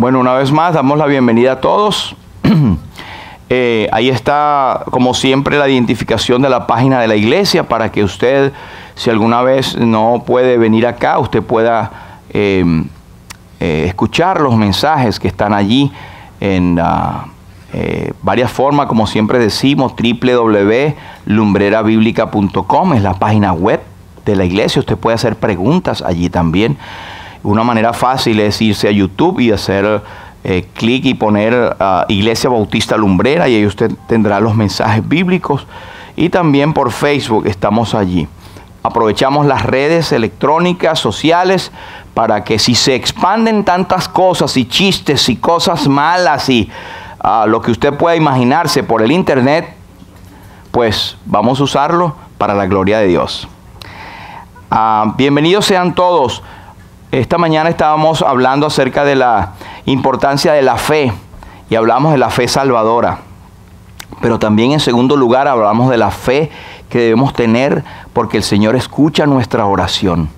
Bueno, una vez más damos la bienvenida a todos. Ahí está, como siempre, la identificación de la página de la iglesia para que usted, si alguna vez no puede venir acá, usted pueda escuchar los mensajes que están allí en varias formas. Como siempre decimos, www.lumbrerabiblica.com es la página web de la iglesia. Usted puede hacer preguntas allí también. Una manera fácil es irse a YouTube y hacer clic y poner Iglesia Bautista Lumbrera, y ahí usted tendrá los mensajes bíblicos. Y también por Facebook estamos allí. Aprovechamos las redes electrónicas, sociales, para que si se expanden tantas cosas y chistes y cosas malas y lo que usted pueda imaginarse por el internet, pues vamos a usarlo para la gloria de Dios. Bienvenidos sean todos. Esta mañana estábamos hablando acerca de la importancia de la fe y hablamos de la fe salvadora. Pero también en segundo lugar hablamos de la fe que debemos tener porque el Señor escucha nuestra oración.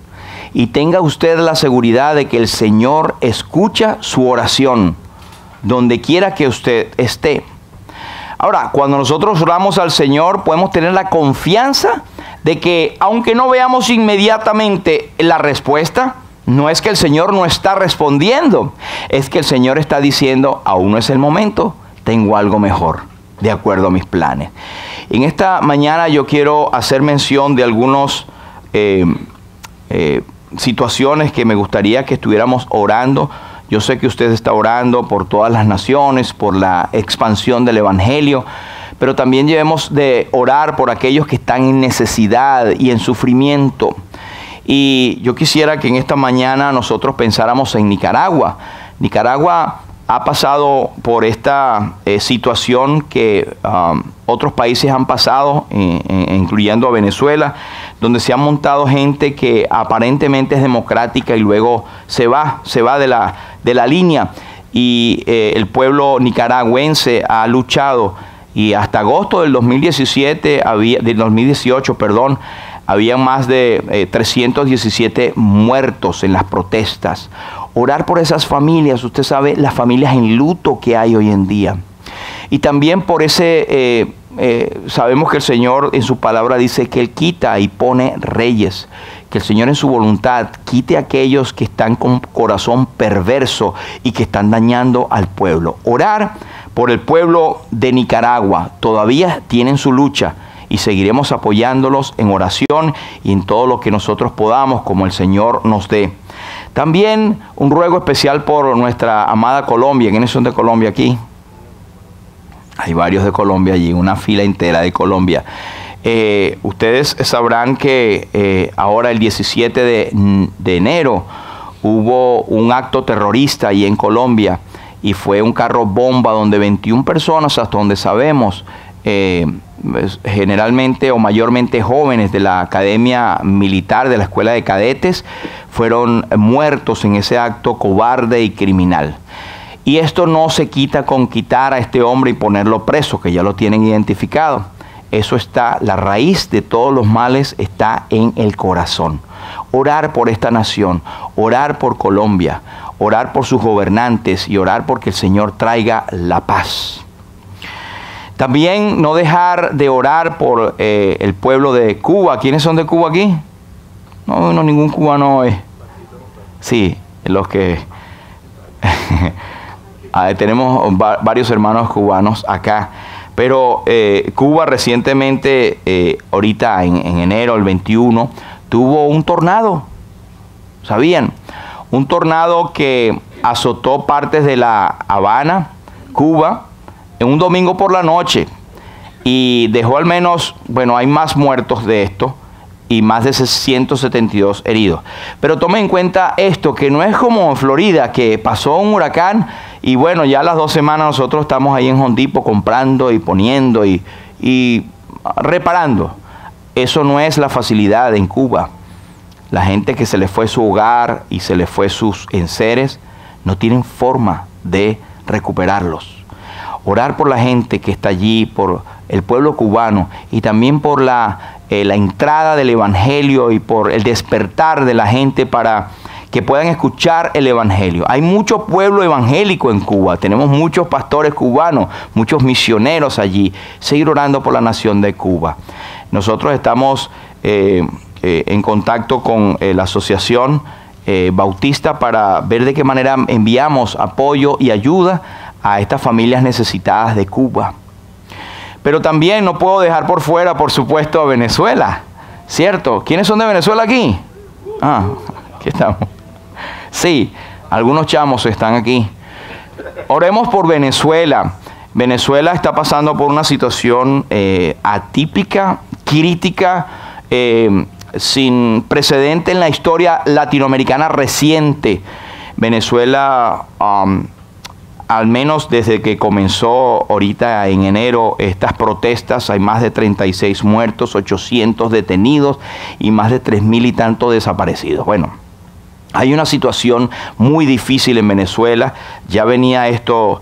Y tenga usted la seguridad de que el Señor escucha su oración donde quiera que usted esté. Ahora, cuando nosotros oramos al Señor, podemos tener la confianza de que aunque no veamos inmediatamente la respuesta, no es que el Señor no está respondiendo, es que el Señor está diciendo, aún no es el momento, tengo algo mejor, de acuerdo a mis planes. En esta mañana yo quiero hacer mención de algunas situaciones que me gustaría que estuviéramos orando. Yo sé que usted está orando por todas las naciones, por la expansión del Evangelio, pero también debemos de orar por aquellos que están en necesidad y en sufrimiento. Y yo quisiera que en esta mañana nosotros pensáramos en Nicaragua. Nicaragua ha pasado por esta situación que otros países han pasado, incluyendo a Venezuela, donde se ha montado gente que aparentemente es democrática y luego se va de la línea. Y el pueblo nicaragüense ha luchado, y hasta agosto del 2018, había más de 317 muertos en las protestas. Orar por esas familias, usted sabe, las familias en luto que hay hoy en día. Y también por ese, sabemos que el Señor en su palabra dice que Él quita y pone reyes. Que el Señor en su voluntad quite a aquellos que están con corazón perverso y que están dañando al pueblo. Orar por el pueblo de Nicaragua. Todavía tienen su lucha. Y seguiremos apoyándolos en oración y en todo lo que nosotros podamos, como el Señor nos dé. También un ruego especial por nuestra amada Colombia. ¿Quiénes son de Colombia aquí? Hay varios de Colombia allí, una fila entera de Colombia. Ustedes sabrán que ahora el 17 de enero hubo un acto terrorista allí en Colombia. Y fue un carro bomba donde 21 personas, hasta donde sabemos, generalmente o mayormente jóvenes de la academia militar, de la escuela de cadetes, fueron muertos en ese acto cobarde y criminal. Y esto no se quita con quitar a este hombre y ponerlo preso, que ya lo tienen identificado. Eso está, la raíz de todos los males está en el corazón. Orar por esta nación, orar por Colombia, orar por sus gobernantes y orar porque el Señor traiga la paz. También no dejar de orar por el pueblo de Cuba. ¿Quiénes son de Cuba aquí? No, ningún cubano es. Sí, los que... tenemos varios hermanos cubanos acá. Pero Cuba recientemente, ahorita en enero, el 21, tuvo un tornado. ¿Sabían? Un tornado que azotó partes de La Habana, Cuba, en un domingo por la noche, y dejó al menos, bueno, hay más muertos de esto y más de 172 heridos. Pero tome en cuenta esto, que no es como en Florida, que pasó un huracán y bueno, ya a las 2 semanas nosotros estamos ahí en Home Depot comprando y poniendo y reparando. Eso no es la facilidad en Cuba. La gente que se le fue su hogar y se le fue sus enseres, no tienen forma de recuperarlos. Orar por la gente que está allí, por el pueblo cubano y también por la entrada del Evangelio y por el despertar de la gente para que puedan escuchar el evangelio. Hay mucho pueblo evangélico en Cuba, tenemos muchos pastores cubanos, muchos misioneros allí. Seguir orando por la nación de Cuba. Nosotros estamos en contacto con la asociación bautista para ver de qué manera enviamos apoyo y ayuda a estas familias necesitadas de Cuba. Pero también no puedo dejar por fuera, por supuesto, a Venezuela, ¿cierto? ¿Quiénes son de Venezuela aquí? Ah, aquí estamos. Sí, algunos chamos están aquí. Oremos por Venezuela. Venezuela está pasando por una situación atípica, crítica, sin precedente en la historia latinoamericana reciente. Venezuela, al menos desde que comenzó ahorita en enero estas protestas, hay más de 36 muertos, 800 detenidos y más de 3.000 y tantos desaparecidos. Bueno, hay una situación muy difícil en Venezuela. Ya venía esto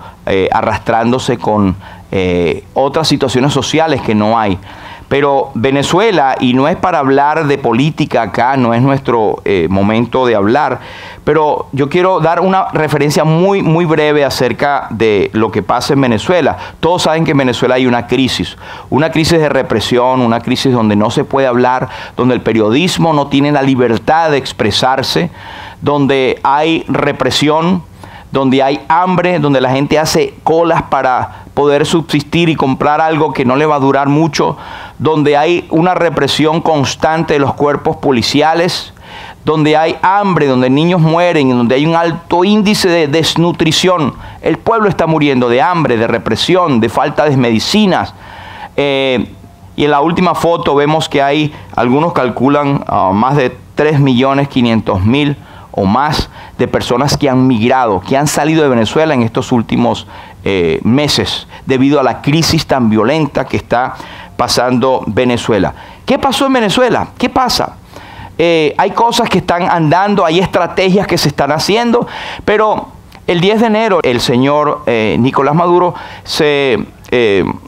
arrastrándose con otras situaciones sociales que no hay. Pero Venezuela, y no es para hablar de política acá, no es nuestro momento de hablar, pero yo quiero dar una referencia muy breve acerca de lo que pasa en Venezuela. Todos saben que en Venezuela hay una crisis de represión, una crisis donde no se puede hablar, donde el periodismo no tiene la libertad de expresarse, donde hay represión, donde hay hambre, donde la gente hace colas para poder subsistir y comprar algo que no le va a durar mucho, donde hay una represión constante de los cuerpos policiales, donde hay hambre, donde niños mueren, donde hay un alto índice de desnutrición. El pueblo está muriendo de hambre, de represión, de falta de medicinas. Y en la última foto vemos que hay, algunos calculan más de 3.500.000 o más de personas que han migrado, que han salido de Venezuela en estos últimos meses, debido a la crisis tan violenta que está pasando Venezuela. ¿Qué pasó en Venezuela? ¿Qué pasa? Hay cosas que están andando, hay estrategias que se están haciendo, pero el 10 de enero el señor Nicolás Maduro se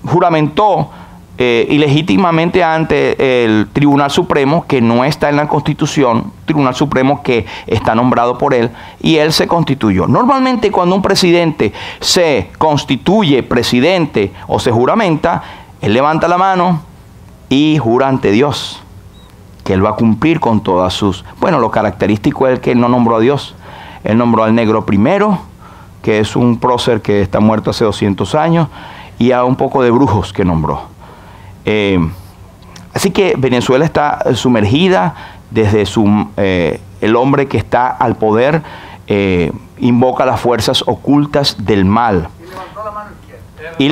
juramentó ilegítimamente ante el Tribunal Supremo, que no está en la Constitución, Tribunal Supremo que está nombrado por él, y él se constituyó. Normalmente cuando un presidente se constituye presidente o se juramenta, él levanta la mano y jura ante Dios que él va a cumplir con todas sus... Bueno, lo característico es que él no nombró a Dios. Él nombró al negro primero, que es un prócer que está muerto hace 200 años, y a un poco de brujos que nombró. Así que Venezuela está sumergida desde el hombre que está al poder, invoca las fuerzas ocultas del mal. Y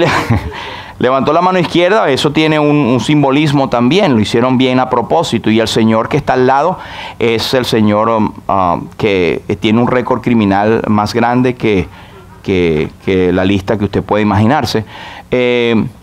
levantó la mano izquierda, eso tiene un simbolismo también, lo hicieron bien a propósito. Y el señor que está al lado es el señor que tiene un récord criminal más grande que la lista que usted puede imaginarse.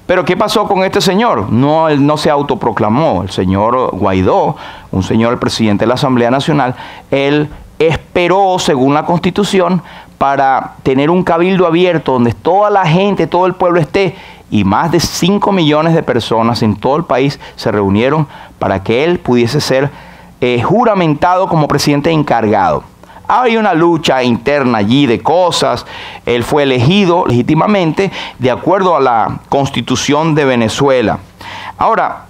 Pero ¿qué pasó con este señor? No, él no se autoproclamó. El señor Guaidó, un señor, el presidente de la Asamblea Nacional, él esperó, según la Constitución, para tener un cabildo abierto donde toda la gente, todo el pueblo esté, y más de 5 millones de personas en todo el país se reunieron para que él pudiese ser juramentado como presidente encargado. Hay una lucha interna allí de cosas. Él fue elegido legítimamente de acuerdo a la Constitución de Venezuela. Ahora,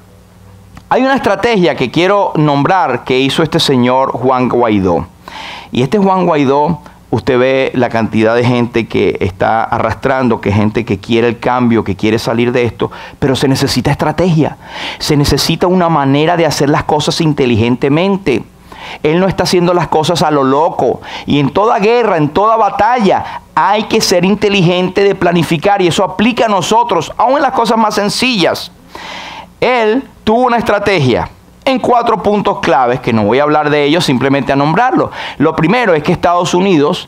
hay una estrategia que quiero nombrar que hizo este señor Juan Guaidó. Y este Juan Guaidó, usted ve la cantidad de gente que está arrastrando, que gente que quiere el cambio, que quiere salir de esto, pero se necesita estrategia. Se necesita una manera de hacer las cosas inteligentemente. Él no está haciendo las cosas a lo loco. Y en toda guerra, en toda batalla, hay que ser inteligente de planificar. Y eso aplica a nosotros, aún en las cosas más sencillas. Él tuvo una estrategia en 4 puntos claves, que no voy a hablar de ellos, simplemente a nombrarlo. Lo primero es que Estados Unidos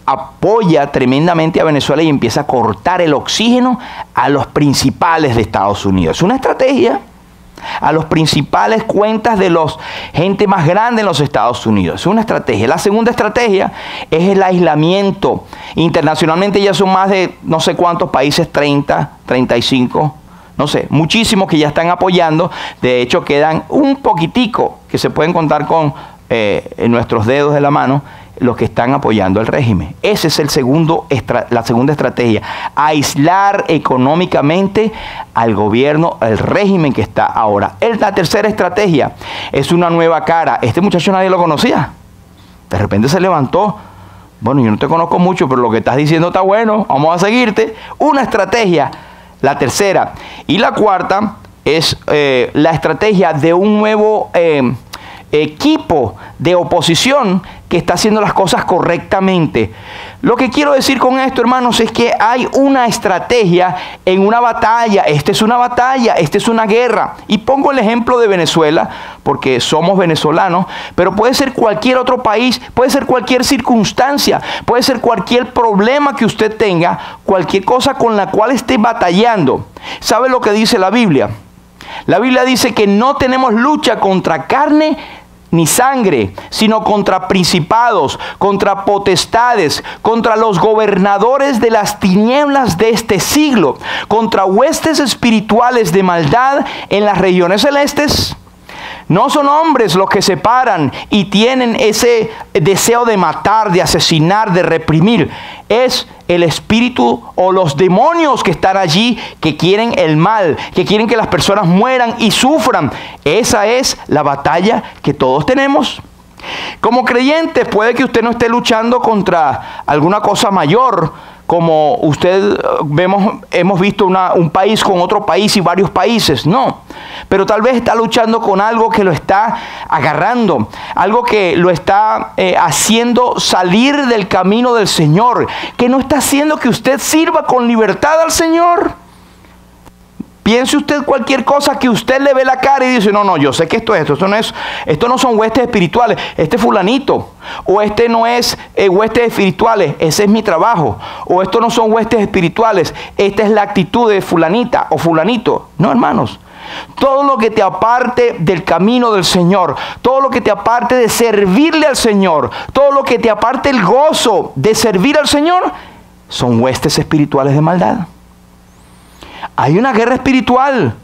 apoya tremendamente a Venezuela y empieza a cortar el oxígeno a los principales de Estados Unidos. Es una estrategia. A los principales cuentas de los gente más grande en los Estados Unidos. Es una estrategia. La segunda estrategia es el aislamiento. Internacionalmente ya son más de no sé cuántos países, 30, 35, no sé, muchísimos que ya están apoyando. De hecho, quedan un poquitico que se pueden contar con en nuestros dedos de la mano los que están apoyando el régimen. Esa es la segunda estrategia, aislar económicamente al gobierno, al régimen que está ahora. La tercera estrategia es una nueva cara. Este muchacho nadie lo conocía. De repente se levantó. Bueno, yo no te conozco mucho, pero lo que estás diciendo está bueno, vamos a seguirte. Una estrategia, la tercera. Y la cuarta es la estrategia de un nuevo equipo de oposición que está haciendo las cosas correctamente. Lo que quiero decir con esto, hermanos, es que hay una estrategia en una batalla. Esta es una batalla, esta es una guerra. Y pongo el ejemplo de Venezuela, porque somos venezolanos, pero puede ser cualquier otro país, puede ser cualquier circunstancia, puede ser cualquier problema que usted tenga, cualquier cosa con la cual esté batallando. ¿Sabe lo que dice la Biblia? La Biblia dice que no tenemos lucha contra carne ni sangre, sino contra principados, contra potestades, contra los gobernadores de las tinieblas de este siglo, contra huestes espirituales de maldad en las regiones celestes. No son hombres los que se paran y tienen ese deseo de matar, de asesinar, de reprimir. Es el espíritu o los demonios que están allí, que quieren el mal, que quieren que las personas mueran y sufran. Esa es la batalla que todos tenemos. Como creyentes, puede que usted no esté luchando contra alguna cosa mayor, como hemos visto un país con otro país y varios países, no. Pero tal vez está luchando con algo que lo está agarrando, algo que lo está haciendo salir del camino del Señor, que no está haciendo que usted sirva con libertad al Señor. Piense usted cualquier cosa que usted le ve la cara y dice, no, yo sé que esto no son huestes espirituales, este fulanito, o este no es huestes espirituales, ese es mi trabajo, o esto no son huestes espirituales, esta es la actitud de fulanita o fulanito. No, hermanos, todo lo que te aparte del camino del Señor, todo lo que te aparte de servirle al Señor, todo lo que te aparte el gozo de servir al Señor, son huestes espirituales de maldad. Hay una guerra espiritual.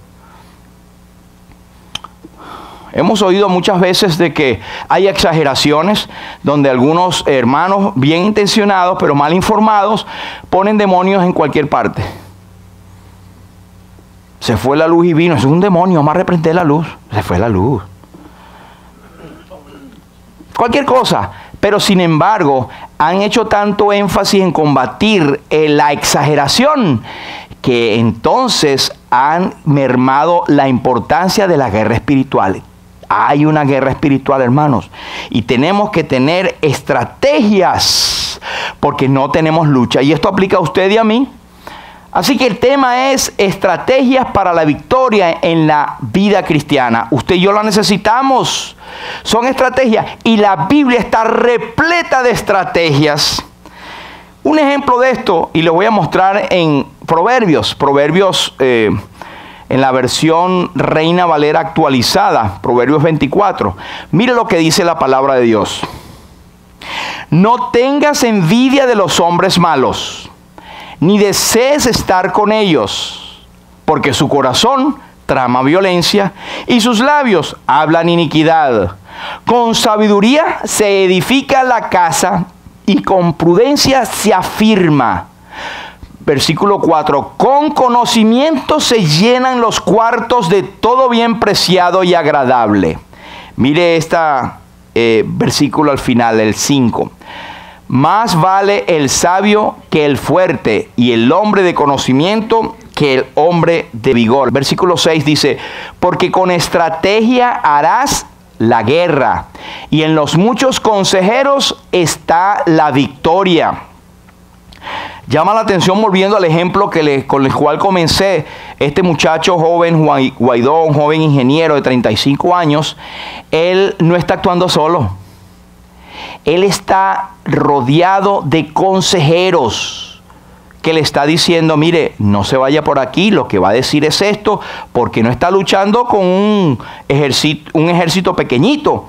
Hemos oído muchas veces de que hay exageraciones donde algunos hermanos bien intencionados pero mal informados ponen demonios en cualquier parte. Se fue la luz y vino. Es un demonio, vamos a reprender la luz. Se fue la luz. Cualquier cosa. Pero sin embargo, han hecho tanto énfasis en combatir la exageración que entonces han mermado la importancia de la guerra espiritual. Hay una guerra espiritual, hermanos, y tenemos que tener estrategias porque no tenemos lucha. Y esto aplica a usted y a mí. Así que el tema es estrategias para la victoria en la vida cristiana. Usted y yo la necesitamos. Son estrategias y la Biblia está repleta de estrategias. Un ejemplo de esto, y lo voy a mostrar en Proverbios en la versión Reina Valera actualizada, Proverbios 24. Mire lo que dice la palabra de Dios. No tengas envidia de los hombres malos, ni desees estar con ellos, porque su corazón trama violencia y sus labios hablan iniquidad. Con sabiduría se edifica la casa y con prudencia se afirma. Versículo 4. Con conocimiento se llenan los cuartos de todo bien preciado y agradable. Mire versículo al final, el 5. Más vale el sabio que el fuerte, y el hombre de conocimiento que el hombre de vigor. Versículo 6 dice, porque con estrategia harás la guerra, y en los muchos consejeros está la victoria. Llama la atención, volviendo al ejemplo con el cual comencé, este muchacho joven, Guaidó, un joven ingeniero de 35 años, él no está actuando solo. Él está rodeado de consejeros que le está diciendo, mire, no se vaya por aquí, lo que va a decir es esto, porque no está luchando con un ejército pequeñito.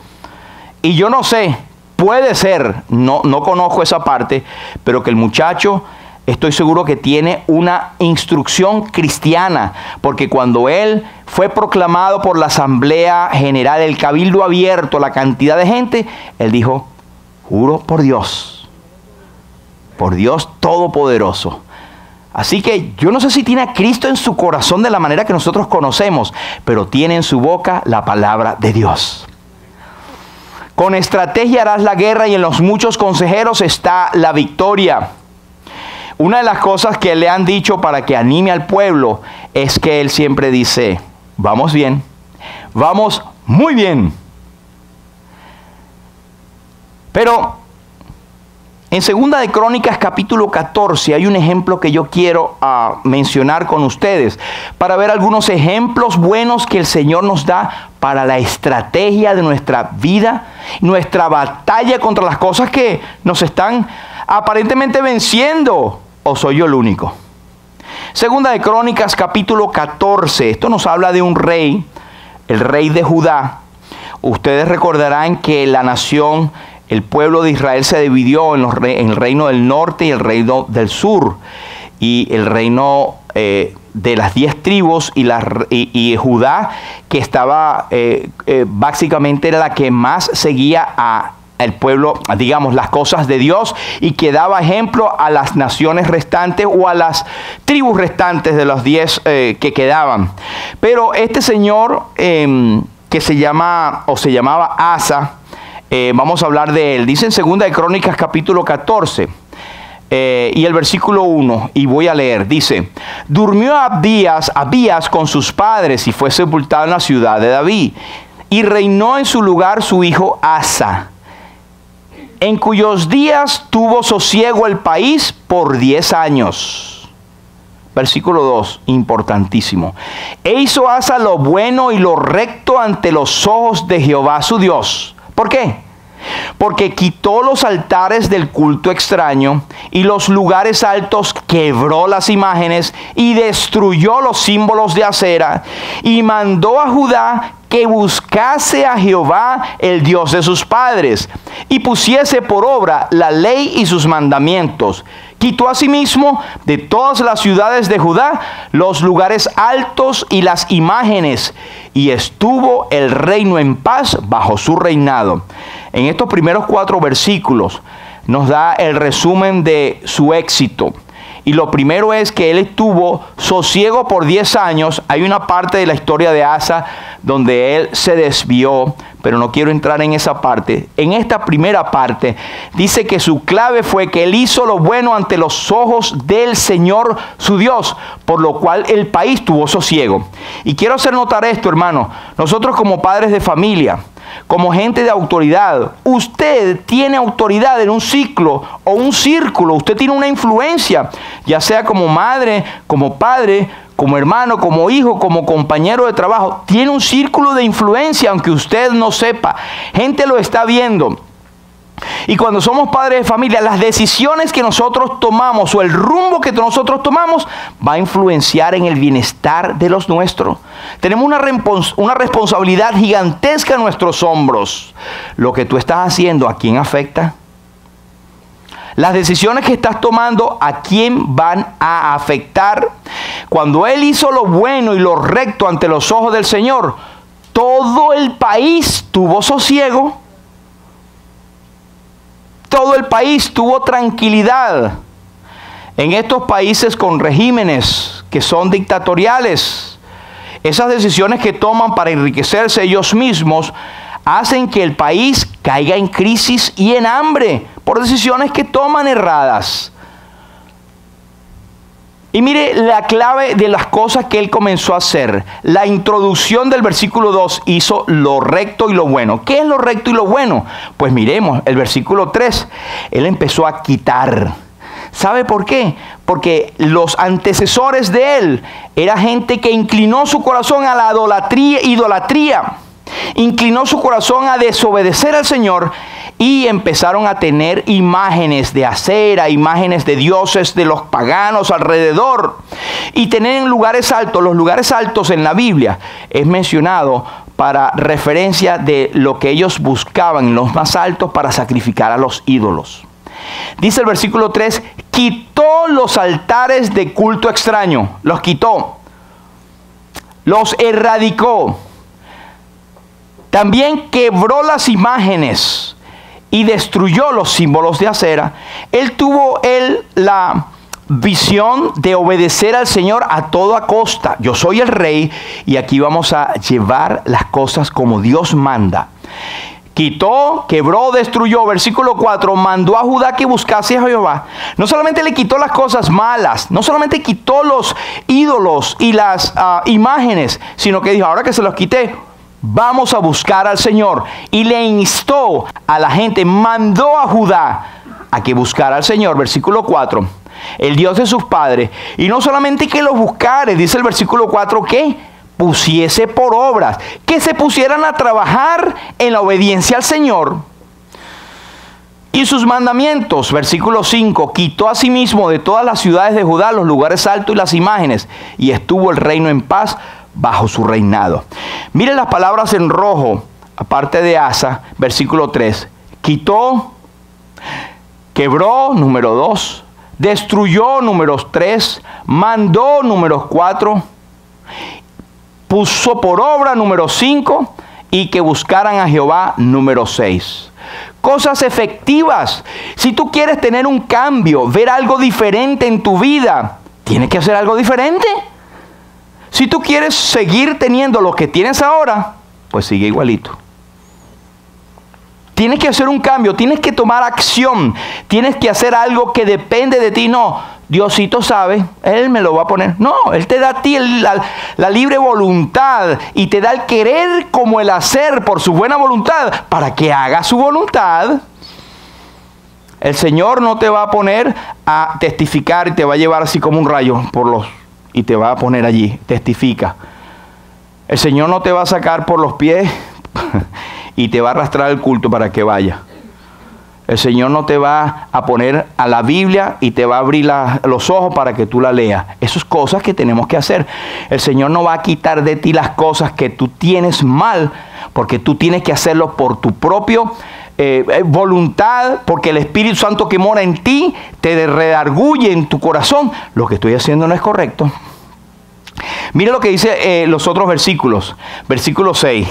Y yo no sé, puede ser, no conozco esa parte, pero que el muchacho estoy seguro que tiene una instrucción cristiana, porque cuando él fue proclamado por la Asamblea General, el cabildo abierto, la cantidad de gente, él dijo, juro por Dios Todopoderoso. Así que yo no sé si tiene a Cristo en su corazón de la manera que nosotros conocemos, pero tiene en su boca la palabra de Dios. Con estrategia harás la guerra y en los muchos consejeros está la victoria. Una de las cosas que le han dicho para que anime al pueblo es que él siempre dice, vamos bien, vamos muy bien. Pero en 2 de Crónicas capítulo 14 hay un ejemplo que yo quiero mencionar con ustedes para ver algunos ejemplos buenos que el Señor nos da para la estrategia de nuestra vida, nuestra batalla contra las cosas que nos están aparentemente venciendo. ¿O soy yo el único? 2 de Crónicas capítulo 14, esto nos habla de un rey, el rey de Judá. Ustedes recordarán que la nación, el pueblo de Israel se dividió en el reino del norte y el reino del sur. Y el reino de las 10 tribus y Judá, que estaba básicamente era la que más seguía al pueblo, digamos, las cosas de Dios, y que daba ejemplo a las naciones restantes o a las tribus restantes de los 10 que quedaban. Pero este señor que se llamaba Asa, vamos a hablar de él. Dice en 2 de Crónicas capítulo 14 y el versículo 1, y voy a leer, dice, durmió Abías con sus padres y fue sepultado en la ciudad de David, y reinó en su lugar su hijo Asa, en cuyos días tuvo sosiego el país por 10 años. Versículo 2, importantísimo. E hizo Asa lo bueno y lo recto ante los ojos de Jehová su Dios. ¿Por qué? Porque quitó los altares del culto extraño y los lugares altos, quebró las imágenes y destruyó los símbolos de acera, y mandó a Judá que buscase a Jehová, el Dios de sus padres, y pusiese por obra la ley y sus mandamientos. Quitó asimismo de todas las ciudades de Judá los lugares altos y las imágenes, y estuvo el reino en paz bajo su reinado. En estos primeros 4 versículos nos da el resumen de su éxito. Y lo primero es que él estuvo sosiego por 10 años. Hay una parte de la historia de Asa donde él se desvió, pero no quiero entrar en esa parte. En esta primera parte dice que su clave fue que él hizo lo bueno ante los ojos del Señor su Dios, por lo cual el país tuvo sosiego. Y quiero hacer notar esto, hermano. Nosotros como padres de familia, como gente de autoridad, usted tiene autoridad en un ciclo o un círculo. Usted tiene una influencia, ya sea como madre, como padre, como hermano, como hijo, como compañero de trabajo. Tiene un círculo de influencia, aunque usted no sepa. Gente lo está viendo. Y cuando somos padres de familia, las decisiones que nosotros tomamos o el rumbo que nosotros tomamos va a influenciar en el bienestar de los nuestros. Tenemos una responsabilidad gigantesca en nuestros hombros. Lo que tú estás haciendo, ¿a quién afecta? Las decisiones que estás tomando, ¿a quién van a afectar? Cuando él hizo lo bueno y lo recto ante los ojos del Señor, todo el país tuvo sosiego. Todo el país tuvo tranquilidad. En estos países con regímenes que son dictatoriales, esas decisiones que toman para enriquecerse ellos mismos hacen que el país caiga en crisis y en hambre por decisiones que toman erradas. Y mire la clave de las cosas que él comenzó a hacer. La introducción del versículo 2 hizo lo recto y lo bueno. ¿Qué es lo recto y lo bueno? Pues miremos el versículo 3. Él empezó a quitar. ¿Sabe por qué? Porque los antecesores de él era gente que inclinó su corazón a la idolatría. Inclinó su corazón a desobedecer al Señor y empezaron a tener imágenes de acera, imágenes de dioses de los paganos alrededor, y tener en lugares altos. Los lugares altos en la Biblia es mencionado para referencia de lo que ellos buscaban, los más altos, para sacrificar a los ídolos. Dice el versículo 3, quitó los altares de culto extraño, los quitó, los erradicó. También quebró las imágenes y destruyó los símbolos de acera. Él tuvo la visión de obedecer al Señor a toda costa. Yo soy el rey y aquí vamos a llevar las cosas como Dios manda. Quitó, quebró, destruyó. Versículo 4, mandó a Judá que buscase a Jehová. No solamente le quitó las cosas malas, no solamente quitó los ídolos y las imágenes, sino que dijo, ahora que se los quité, vamos a buscar al Señor. Y le instó a la gente, mandó a Judá a que buscara al Señor. Versículo 4, el Dios de sus padres. Y no solamente que los buscare, dice el versículo 4, que pusiese por obras, que se pusieran a trabajar en la obediencia al Señor y sus mandamientos. Versículo 5, quitó asimismo de todas las ciudades de Judá los lugares altos y las imágenes, y estuvo el reino en paz bajo su reinado. Miren las palabras en rojo, aparte de Asa, versículo 3, quitó, quebró, número 2, destruyó, número 3, mandó, número 4, puso por obra, número 5, y que buscaran a Jehová, número 6. Cosas efectivas. Si tú quieres tener un cambio, ver algo diferente en tu vida, tienes que hacer algo diferente. Si tú quieres seguir teniendo lo que tienes ahora, pues sigue igualito. Tienes que hacer un cambio, tienes que tomar acción, tienes que hacer algo que depende de ti. No, Diosito sabe, Él me lo va a poner. No, Él te da a ti la libre voluntad y te da el querer como el hacer por su buena voluntad para que hagas su voluntad. El Señor no te va a poner a testificar y te va a llevar así como un rayo y te va a poner allí, testifica. El Señor no te va a sacar por los pies y te va a arrastrar al culto para que vaya. El Señor no te va a poner a la Biblia y te va a abrir los ojos para que tú la leas. Esas son cosas que tenemos que hacer. El Señor no va a quitar de ti las cosas que tú tienes mal, porque tú tienes que hacerlo por tu propio voluntad, porque el Espíritu Santo que mora en ti te redarguye en tu corazón. Lo que estoy haciendo no es correcto. Mire lo que dice los otros versículos. Versículo 6.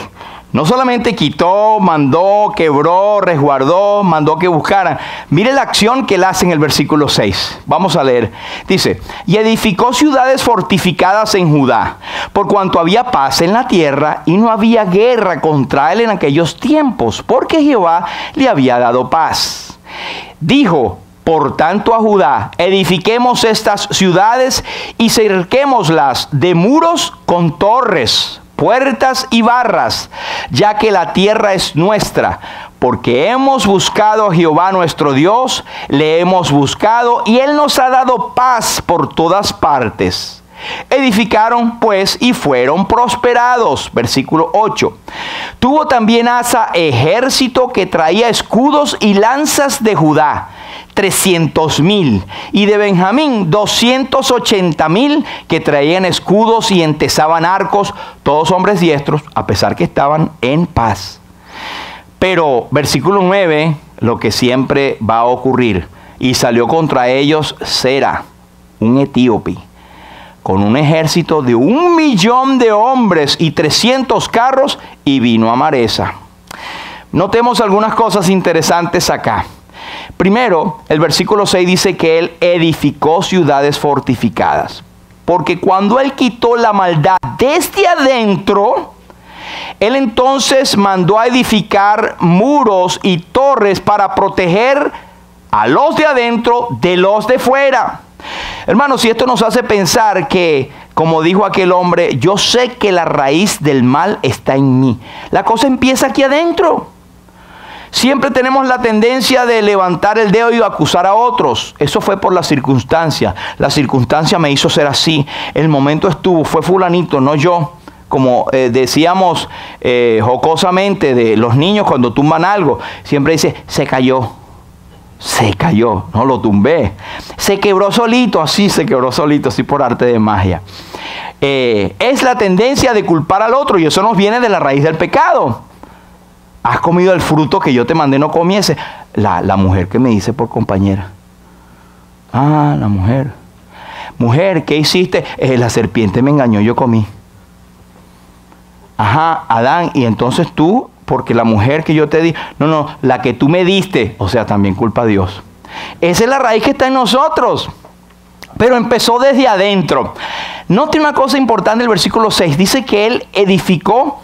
No solamente quitó, mandó, quebró, resguardó, mandó que buscaran. Mire la acción que él hace en el versículo 6. Vamos a leer. Dice, y edificó ciudades fortificadas en Judá, por cuanto había paz en la tierra y no había guerra contra él en aquellos tiempos, porque Jehová le había dado paz. Dijo, por tanto, a Judá, edifiquemos estas ciudades y cerquémoslas de muros con torres, puertas y barras, ya que la tierra es nuestra, porque hemos buscado a Jehová nuestro Dios, le hemos buscado y Él nos ha dado paz por todas partes. Edificaron pues y fueron prosperados. Versículo 8. Tuvo también Asa ejército que traía escudos y lanzas de Judá, 300,000, y de Benjamín 280,000 que traían escudos y entesaban arcos, todos hombres diestros, a pesar que estaban en paz. Pero versículo 9, lo que siempre va a ocurrir, y salió contra ellos Sera, un etíope, con un ejército de 1,000,000 de hombres y 300 carros, y vino a Maresa. Notemos algunas cosas interesantes acá. Primero, el versículo 6 dice que él edificó ciudades fortificadas. Porque cuando él quitó la maldad desde adentro, él entonces mandó a edificar muros y torres para proteger a los de adentro de los de fuera. Hermanos, si esto nos hace pensar que, como dijo aquel hombre, yo sé que la raíz del mal está en mí. La cosa empieza aquí adentro. Siempre tenemos la tendencia de levantar el dedo y acusar a otros. Eso fue por la circunstancia. La circunstancia me hizo ser así. El momento estuvo, fue fulanito, no yo. Como decíamos jocosamente de los niños cuando tumban algo. Siempre dice, se cayó. Se cayó, no lo tumbé. Se quebró solito, así por arte de magia. Es la tendencia de culpar al otro y eso nos viene de la raíz del pecado. Has comido el fruto que yo te mandé no comiese. La mujer que me dice por compañera. Ah, la mujer. Mujer, ¿qué hiciste? La serpiente me engañó, yo comí. Ajá, Adán, y entonces tú, porque la mujer que yo te di, no, la que tú me diste, o sea, también culpa a Dios. Esa es la raíz que está en nosotros. Pero empezó desde adentro. Note una cosa importante, el versículo 6. Dice que él edificó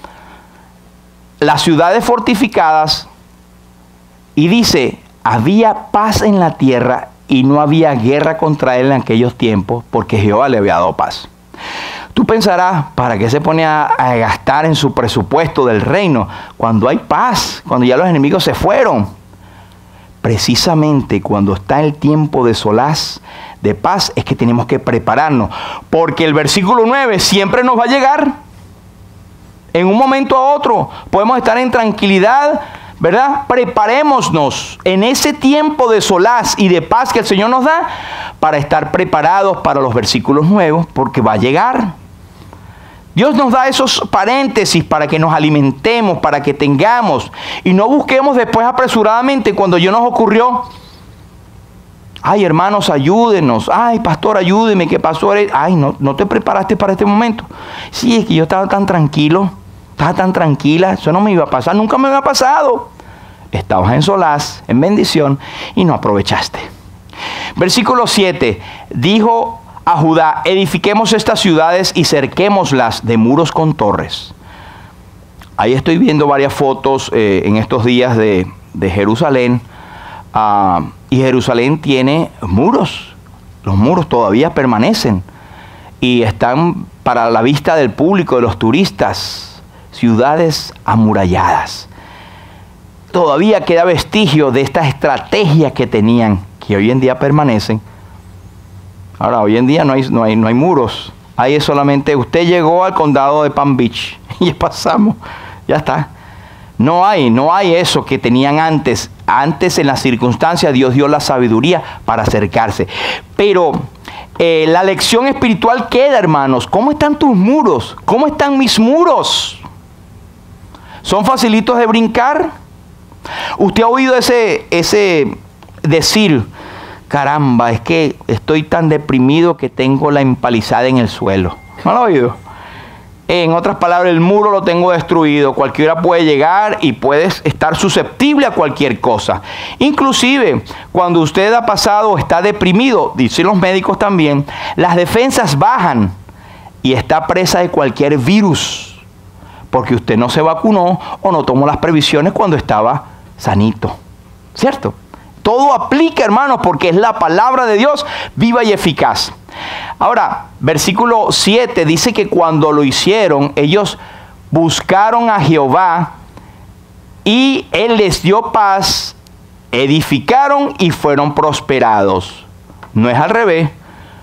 las ciudades fortificadas y dice, había paz en la tierra y no había guerra contra él en aquellos tiempos porque Jehová le había dado paz. Tú pensarás, ¿para qué se pone a gastar en su presupuesto del reino cuando hay paz, cuando ya los enemigos se fueron? Precisamente cuando está el tiempo de solaz, de paz, es que tenemos que prepararnos. Porque el versículo 9 siempre nos va a llegar. En un momento a otro podemos estar en tranquilidad, ¿verdad? Preparémonos en ese tiempo de solaz y de paz que el Señor nos da para estar preparados para los versículos nuevos, porque va a llegar. Dios nos da esos paréntesis para que nos alimentemos, para que tengamos y no busquemos después apresuradamente cuando ya nos ocurrió. Ay, hermanos, ayúdenos. Ay, pastor, ayúdeme. ¿Qué pasó? Ay, no te preparaste para este momento. Sí, es que yo estaba tan tranquilo, estaba tan tranquila. Eso no me iba a pasar, nunca me había pasado. Estabas en solaz, en bendición y no aprovechaste. Versículo 7. Dijo a Judá, edifiquemos estas ciudades y cerquémoslas de muros con torres. Ahí estoy viendo varias fotos en estos días de Jerusalén. Y Jerusalén tiene muros. Los muros todavía permanecen. Y están para la vista del público, de los turistas. Ciudades amuralladas. Todavía queda vestigio de esta estrategia que tenían, que hoy en día permanecen. Ahora, hoy en día no hay muros. Ahí es solamente, usted llegó al condado de Palm Beach y ya pasamos, ya está. No hay eso que tenían antes. Antes, en las circunstancias, Dios dio la sabiduría para acercarse. Pero la lección espiritual queda, hermanos. ¿Cómo están tus muros? ¿Cómo están mis muros? ¿Son facilitos de brincar? Usted ha oído ese decir, caramba, es que estoy tan deprimido que tengo la empalizada en el suelo. ¿No lo ha oído? En otras palabras, el muro lo tengo destruido. Cualquiera puede llegar y puedes estar susceptible a cualquier cosa. Inclusive, cuando usted ha pasado o está deprimido, dicen los médicos también, las defensas bajan y está presa de cualquier virus. Porque usted no se vacunó o no tomó las previsiones cuando estaba sanito. ¿Cierto? Todo aplica, hermanos, porque es la palabra de Dios viva y eficaz. Ahora, versículo 7 dice que cuando lo hicieron, ellos buscaron a Jehová y Él les dio paz, edificaron y fueron prosperados. No es al revés,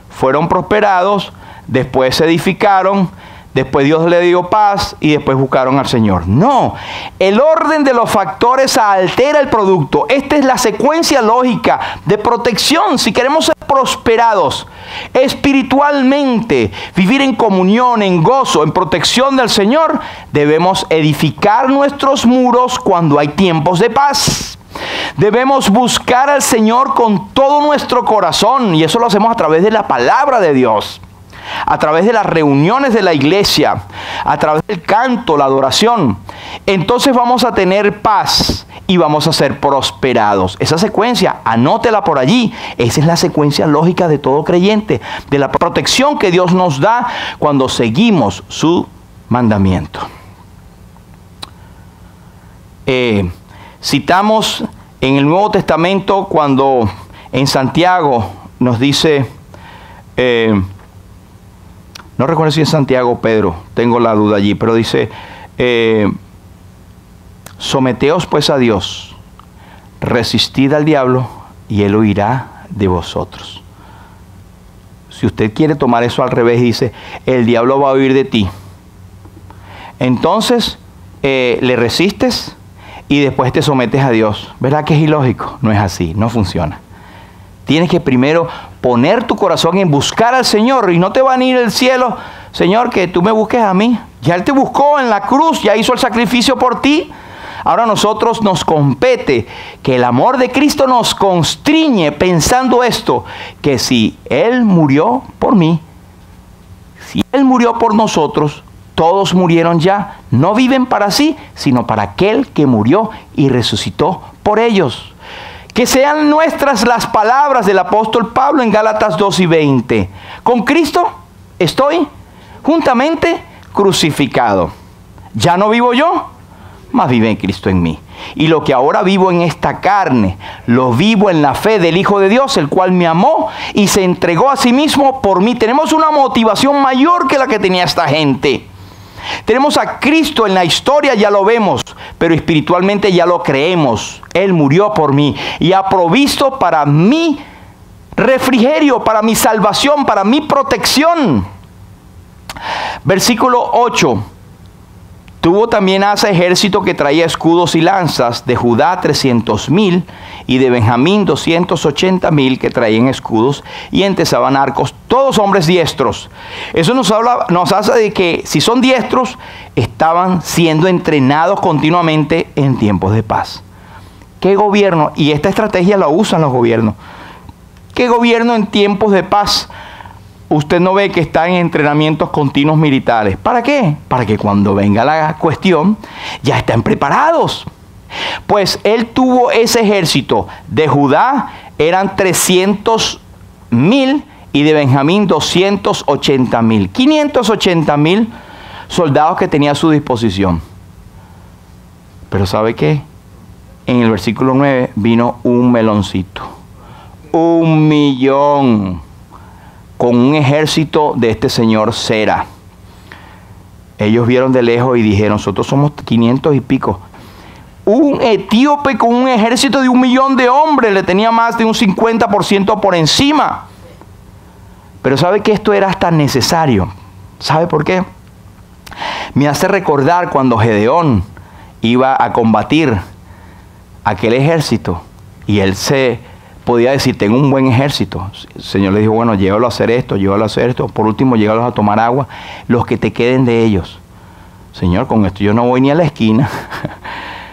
fueron prosperados, después edificaron, después Dios le dio paz y después buscaron al Señor. No, el orden de los factores altera el producto. Esta es la secuencia lógica de protección. Si queremos ser prosperados espiritualmente, vivir en comunión, en gozo, en protección del Señor, debemos edificar nuestros muros cuando hay tiempos de paz. Debemos buscar al Señor con todo nuestro corazón y eso lo hacemos a través de la palabra de Dios. A través de las reuniones de la iglesia, a través del canto, la adoración. Entonces vamos a tener paz y vamos a ser prosperados. Esa secuencia, anótela por allí. Esa es la secuencia lógica de todo creyente, de la protección que Dios nos da cuando seguimos su mandamiento. Citamos en el Nuevo Testamento cuando en Santiago nos dice... no recuerdo si es Santiago o Pedro, tengo la duda allí, pero dice, someteos pues a Dios, resistid al diablo y él huirá de vosotros. Si usted quiere tomar eso al revés, dice, el diablo va a huir de ti. Entonces, le resistes y después te sometes a Dios. ¿Verdad que es ilógico? No es así, no funciona. Tienes que primero poner tu corazón en buscar al Señor y no te va a ir el cielo, Señor, que tú me busques a mí. Ya Él te buscó en la cruz, ya hizo el sacrificio por ti. Ahora a nosotros nos compete que el amor de Cristo nos constriñe pensando esto, que si Él murió por mí, si Él murió por nosotros, todos murieron ya, no viven para sí, sino para aquel que murió y resucitó por ellos. Que sean nuestras las palabras del apóstol Pablo en Gálatas 2:20. Con Cristo estoy juntamente crucificado. Ya no vivo yo, mas vive Cristo en mí. Y lo que ahora vivo en esta carne, lo vivo en la fe del Hijo de Dios, el cual me amó y se entregó a sí mismo por mí. Tenemos una motivación mayor que la que tenía esta gente. Tenemos a Cristo en la historia, ya lo vemos, pero espiritualmente ya lo creemos. Él murió por mí y ha provisto para mi refrigerio, para mi salvación, para mi protección. Versículo 8. Tuvo también Asa ejército que traía escudos y lanzas, de Judá 300,000 y de Benjamín 280,000 que traían escudos y entesaban arcos, todos hombres diestros. Eso nos hace de que si son diestros, estaban siendo entrenados continuamente en tiempos de paz. ¿Qué gobierno? Y esta estrategia la usan los gobiernos. ¿Qué gobierno en tiempos de paz? Usted no ve que está en entrenamientos continuos militares. ¿Para qué? Para que cuando venga la cuestión, ya estén preparados. Pues él tuvo ese ejército. De Judá eran 300,000 y de Benjamín 280,000. 580,000 soldados que tenía a su disposición. Pero ¿sabe qué? En el versículo 9 vino un meloncito. 1,000,000. Con un ejército de este señor Sera. Ellos vieron de lejos y dijeron, nosotros somos 500 y pico. Un etíope con un ejército de 1,000,000 de hombres le tenía más de un 50% por encima. Pero ¿sabe que esto era hasta necesario? ¿Sabe por qué? Me hace recordar cuando Gedeón iba a combatir aquel ejército y él podía decir, tengo un buen ejército. El Señor le dijo, bueno, llévalo a hacer esto, llévalo a hacer esto. Por último, llévalos a tomar agua, los que te queden de ellos. Señor, con esto yo no voy ni a la esquina.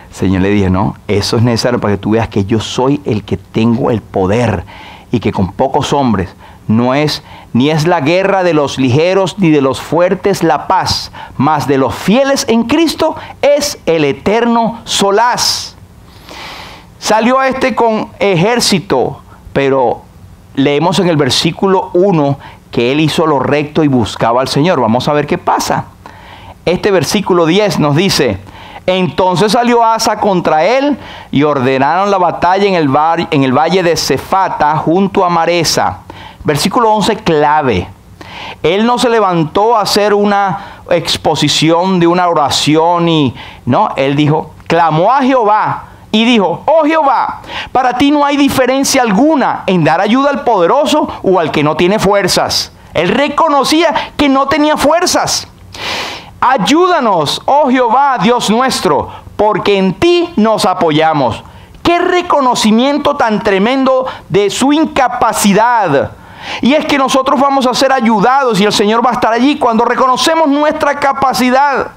El Señor le dije, no, eso es necesario para que tú veas que yo soy el que tengo el poder y que con pocos hombres ni es la guerra de los ligeros ni de los fuertes la paz, mas de los fieles en Cristo es el eterno solaz. Salió con ejército, pero leemos en el versículo 1 que él hizo lo recto y buscaba al Señor. Vamos a ver qué pasa. Este versículo 10 nos dice, entonces salió Asa contra él y ordenaron la batalla en el valle de Cefata junto a Maresa. Versículo 11 clave. Él no se levantó a hacer una exposición de una oración no, él dijo, clamó a Jehová. Y dijo, oh Jehová, para ti no hay diferencia alguna en dar ayuda al poderoso o al que no tiene fuerzas. Él reconocía que no tenía fuerzas. Ayúdanos, oh Jehová, Dios nuestro, porque en ti nos apoyamos. Qué reconocimiento tan tremendo de su incapacidad. Y es que nosotros vamos a ser ayudados y el Señor va a estar allí cuando reconocemos nuestra capacidad.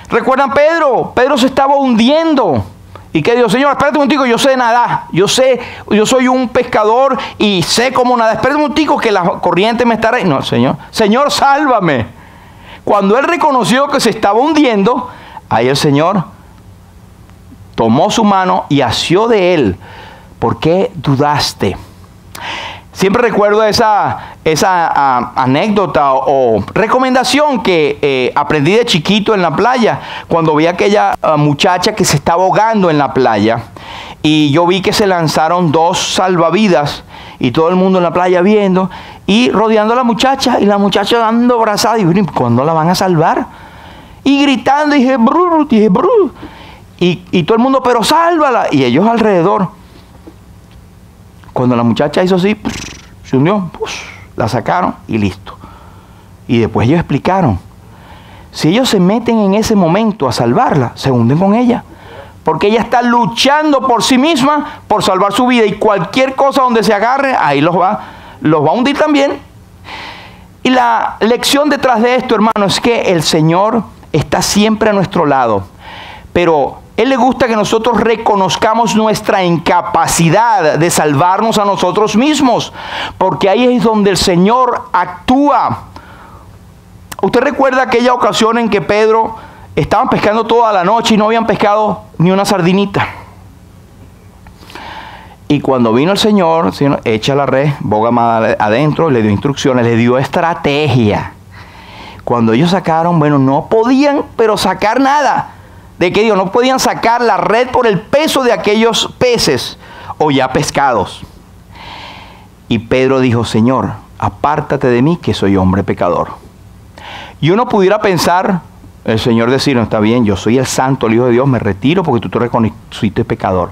¿Recuerdan Pedro? Pedro se estaba hundiendo. ¿Y qué dijo? Señor, espérate un momentico, yo sé nadar. Yo soy un pescador y sé cómo nadar. Espérate un momentico que la corriente me está... No, Señor, sálvame. Cuando él reconoció que se estaba hundiendo, ahí el Señor tomó su mano y asió de él. ¿Por qué dudaste? Siempre recuerdo esa anécdota o recomendación que aprendí de chiquito en la playa, cuando vi a aquella muchacha que se estaba ahogando en la playa y yo vi que se lanzaron 2 salvavidas y todo el mundo en la playa viendo y rodeando a la muchacha y la muchacha dando brazada y ¿cuándo la van a salvar? Y gritando, dije, brr, y todo el mundo, pero sálvala, y ellos alrededor. Cuando la muchacha hizo así, se hundió, la sacaron y listo. Y después ellos explicaron, si ellos se meten en ese momento a salvarla, se hunden con ella. Porque ella está luchando por sí misma, por salvar su vida. Y cualquier cosa donde se agarre, ahí los va a hundir también. Y la lección detrás de esto, hermano, es que el Señor está siempre a nuestro lado, pero Él le gusta que nosotros reconozcamos nuestra incapacidad de salvarnos a nosotros mismos, porque ahí es donde el Señor actúa. ¿Usted recuerda aquella ocasión en que Pedro estaban pescando toda la noche y no habían pescado ni una sardinita? Y cuando vino el Señor echa la red, boga más adentro, le dio instrucciones, le dio estrategia. Cuando ellos sacaron, bueno, no podían, pero sacar nada. ¿De qué digo? No podían sacar la red por el peso de aquellos peces o ya pescados. Y Pedro dijo, Señor, apártate de mí que soy hombre pecador. Y uno pudiera pensar, el Señor decir, no, está bien, yo soy el santo, el Hijo de Dios, me retiro porque tú te reconociste pecador.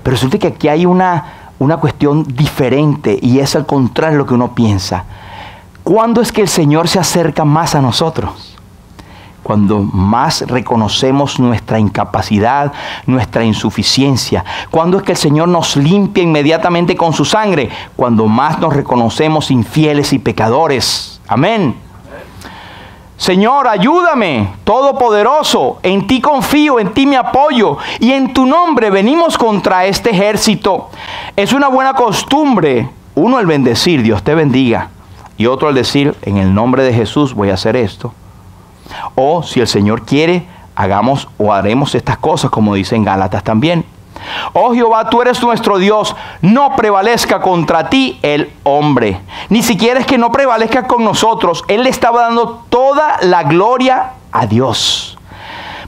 Pero resulta que aquí hay una cuestión diferente y es al contrario de lo que uno piensa. ¿Cuándo es que el Señor se acerca más a nosotros? Cuando más reconocemos nuestra incapacidad, nuestra insuficiencia. ¿Cuándo es que el Señor nos limpia inmediatamente con su sangre? Cuando más nos reconocemos infieles y pecadores. Amén. Señor, ayúdame, Todopoderoso, en ti confío, en ti me apoyo y en tu nombre venimos contra este ejército. Es una buena costumbre, uno el bendecir, Dios te bendiga, y otro el decir, en el nombre de Jesús voy a hacer esto. O si el Señor quiere, hagamos o haremos estas cosas, como dice en Gálatas también. Oh Jehová, tú eres nuestro Dios, no prevalezca contra ti el hombre, ni siquiera es que no prevalezca con nosotros. Él le estaba dando toda la gloria a Dios.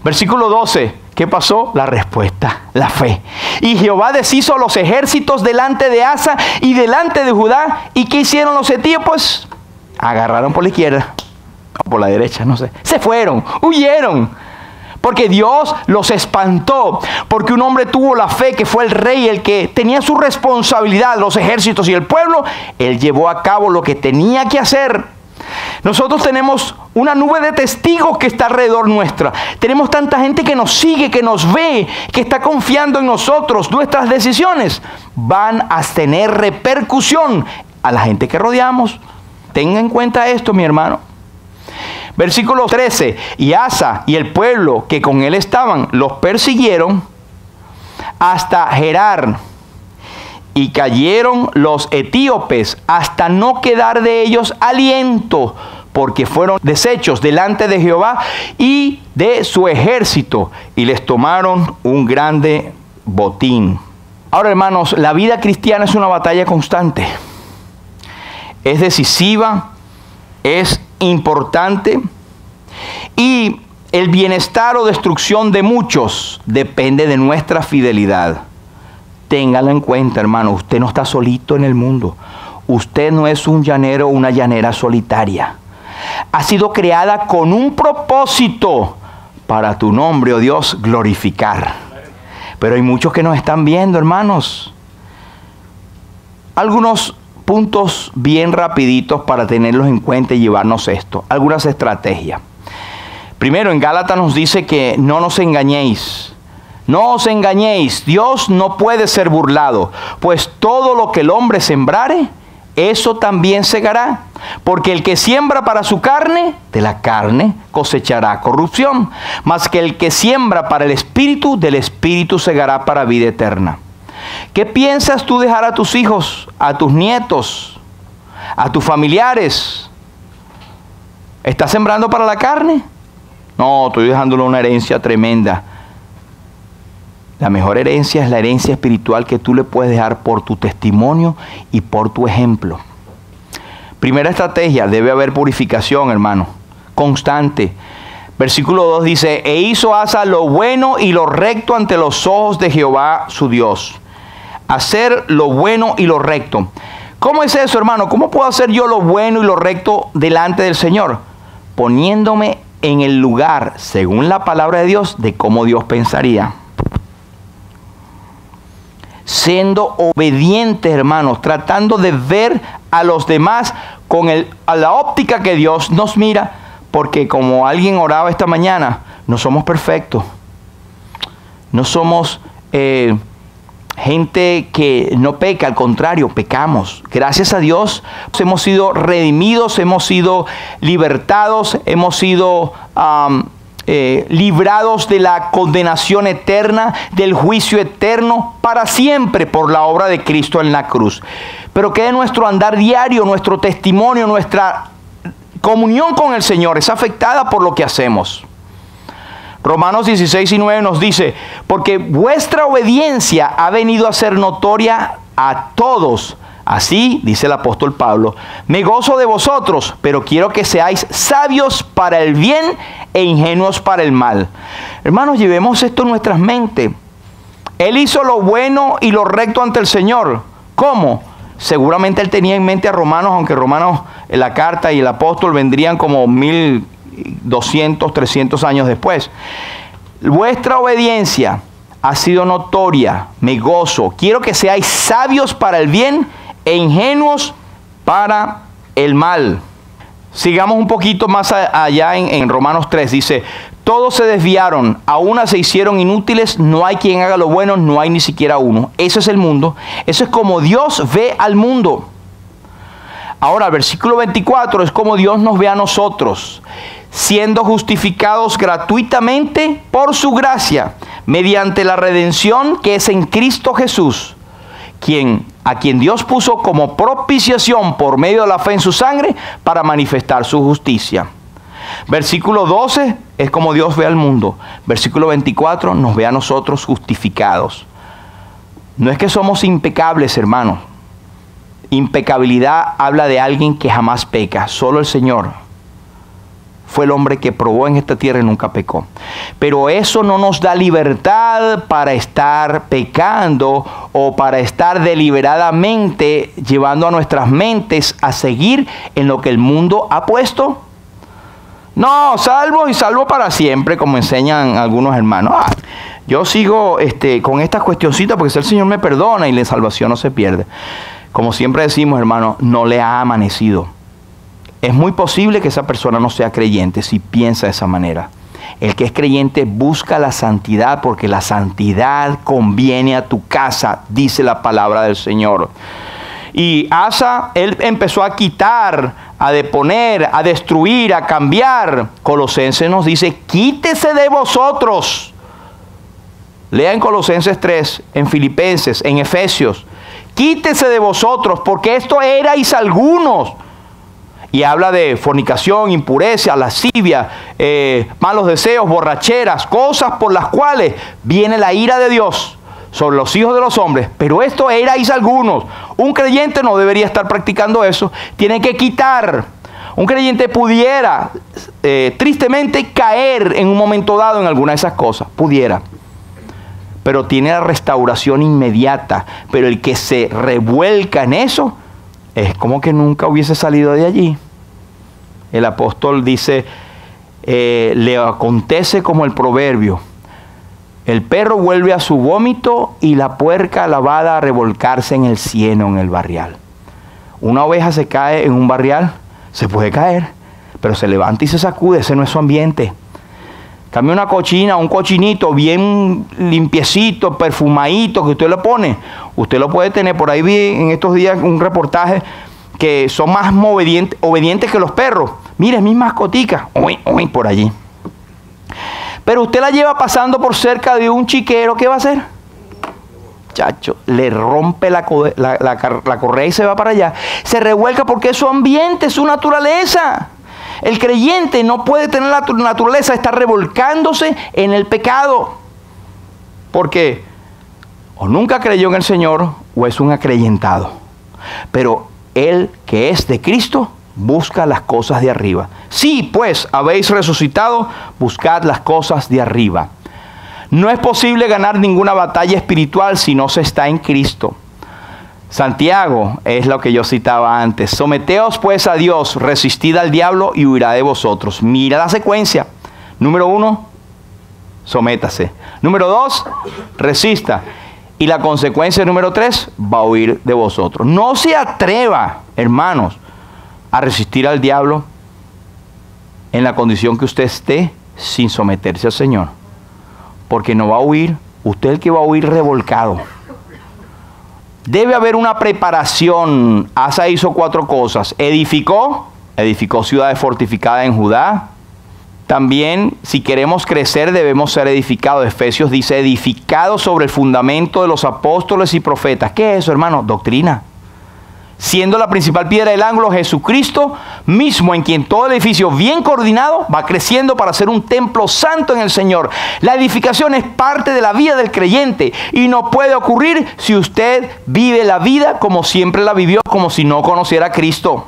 Versículo 12, ¿qué pasó? La respuesta, la fe. Y Jehová deshizo los ejércitos delante de Asa y delante de Judá. ¿Y qué hicieron los etíopes? Pues agarraron por la izquierda o por la derecha, no sé, se fueron, huyeron. Porque Dios los espantó, porque un hombre tuvo la fe, que fue el rey, el que tenía su responsabilidad, los ejércitos y el pueblo. Él llevó a cabo lo que tenía que hacer. Nosotros tenemos una nube de testigos que está alrededor nuestra. Tenemos tanta gente que nos sigue, que nos ve, que está confiando en nosotros. Nuestras decisiones van a tener repercusión a la gente que rodeamos. Tenga en cuenta esto, mi hermano. Versículo 13, y Asa y el pueblo que con él estaban los persiguieron hasta Gerar, y cayeron los etíopes hasta no quedar de ellos aliento, porque fueron deshechos delante de Jehová y de su ejército, y les tomaron un grande botín. Ahora, hermanos, la vida cristiana es una batalla constante, es decisiva, es importante, y el bienestar o destrucción de muchos depende de nuestra fidelidad. Téngalo en cuenta, hermano, usted no está solito en el mundo. Usted no es un llanero o una llanera solitaria. Ha sido creada con un propósito para tu nombre, oh Dios, glorificar. Pero hay muchos que nos están viendo, hermanos. Algunos puntos bien rapiditos para tenerlos en cuenta y llevarnos esto. Algunas estrategias. Primero, en Gálatas nos dice que no nos engañéis. No os engañéis. Dios no puede ser burlado. Pues todo lo que el hombre sembrare, eso también segará. Porque el que siembra para su carne, de la carne cosechará corrupción. Mas que el que siembra para el Espíritu, del Espíritu segará para vida eterna. ¿Qué piensas tú dejar a tus hijos, a tus nietos, a tus familiares? ¿Estás sembrando para la carne? No, estoy dejándole una herencia tremenda. La mejor herencia es la herencia espiritual que tú le puedes dejar por tu testimonio y por tu ejemplo. Primera estrategia, debe haber purificación, hermano, constante. Versículo 2 dice, e hizo Asa lo bueno y lo recto ante los ojos de Jehová su Dios. Hacer lo bueno y lo recto. ¿Cómo es eso, hermano? ¿Cómo puedo hacer yo lo bueno y lo recto delante del Señor? Poniéndome en el lugar, según la palabra de Dios, de cómo Dios pensaría. Siendo obedientes, hermanos, tratando de ver a los demás con a la óptica que Dios nos mira, porque como alguien oraba esta mañana, no somos perfectos. No somos gente que no peca, al contrario, pecamos. Gracias a Dios hemos sido redimidos, hemos sido libertados, hemos sido librados de la condenación eterna, del juicio eterno, para siempre por la obra de Cristo en la cruz. Pero que nuestro andar diario, nuestro testimonio, nuestra comunión con el Señor es afectada por lo que hacemos. Romanos 16:9 nos dice, porque vuestra obediencia ha venido a ser notoria a todos. Así, dice el apóstol Pablo, me gozo de vosotros, pero quiero que seáis sabios para el bien e ingenuos para el mal. Hermanos, llevemos esto en nuestras mentes. Él hizo lo bueno y lo recto ante el Señor. ¿Cómo? Seguramente él tenía en mente a Romanos, aunque Romanos, la carta y el apóstol vendrían como 1200, 300 años después. Vuestra obediencia ha sido notoria, me gozo. Quiero que seáis sabios para el bien e ingenuos para el mal. Sigamos un poquito más allá en Romanos 3. Dice, todos se desviaron, a una se hicieron inútiles, no hay quien haga lo bueno, no hay ni siquiera uno. Ese es el mundo. Eso es como Dios ve al mundo. Ahora, versículo 24 es como Dios nos ve a nosotros, siendo justificados gratuitamente por su gracia, mediante la redención que es en Cristo Jesús, a quien Dios puso como propiciación por medio de la fe en su sangre para manifestar su justicia. Versículo 12 es como Dios ve al mundo. Versículo 24 nos ve a nosotros justificados. No es que somos impecables, hermanos. Impecabilidad habla de alguien que jamás peca. Solo el Señor fue el hombre que probó en esta tierra y nunca pecó. Pero eso no nos da libertad para estar pecando o para estar deliberadamente llevando a nuestras mentes a seguir en lo que el mundo ha puesto. No, salvo y salvo para siempre, como enseñan algunos hermanos. Yo sigo con estas cuestioncitas porque si el Señor me perdona y la salvación no se pierde. Como siempre decimos, hermano, no le ha amanecido. Es muy posible que esa persona no sea creyente si piensa de esa manera. El que es creyente busca la santidad porque la santidad conviene a tu casa, dice la palabra del Señor. Y Asa, él empezó a quitar, a deponer, a destruir, a cambiar. Colosenses nos dice, quítese de vosotros. Lea en Colosenses 3, en Filipenses, en Efesios. Quítese de vosotros, porque esto erais algunos. Y habla de fornicación, impureza, lascivia, malos deseos, borracheras, cosas por las cuales viene la ira de Dios sobre los hijos de los hombres. Pero esto erais algunos. Un creyente no debería estar practicando eso. Tiene que quitar. Un creyente pudiera, tristemente, caer en un momento dado en alguna de esas cosas. Pudiera. Pero tiene la restauración inmediata. Pero el que se revuelca en eso, es como que nunca hubiese salido de allí. El apóstol dice, le acontece como el proverbio. El perro vuelve a su vómito y la puerca lavada a revolcarse en el cieno, en el barrial. Una oveja se cae en un barrial, se puede caer, pero se levanta y se sacude, ese no es su ambiente. Cambia una cochina, un cochinito bien limpiecito, perfumadito, que usted le pone. Usted lo puede tener. Por ahí vi en estos días un reportaje que son más obedientes que los perros. Mire, mis mascoticas. Uy, por allí. Pero usted la lleva pasando por cerca de un chiquero, ¿qué va a hacer? Chacho, le rompe la correa y se va para allá. Se revuelca porque es su ambiente, es su naturaleza. El creyente no puede tener la naturaleza de estar revolcándose en el pecado. Porque o nunca creyó en el Señor o es un acreyentado. Pero el que es de Cristo busca las cosas de arriba. Sí, pues, habéis resucitado, buscad las cosas de arriba. No es posible ganar ninguna batalla espiritual si no se está en Cristo. Santiago es lo que yo citaba antes. Someteos pues a Dios, resistid al diablo y huirá de vosotros. Mira la secuencia. Número 1, sométase. Número 2, resista. Y la consecuencia número 3, va a huir de vosotros. No se atreva, hermanos, a resistir al diablo en la condición que usted esté sin someterse al Señor. Porque no va a huir, usted es el que va a huir revolcado. Debe haber una preparación. Asa hizo 4 cosas. Edificó ciudades fortificadas en Judá. También, si queremos crecer, debemos ser edificados. Efesios dice, edificados sobre el fundamento de los apóstoles y profetas. ¿Qué es eso, hermano? Doctrina. Siendo la principal piedra del ángulo Jesucristo mismo, en quien todo el edificio bien coordinado va creciendo para ser un templo santo en el Señor. La edificación es parte de la vida del creyente y no puede ocurrir si usted vive la vida como siempre la vivió, como si no conociera a Cristo.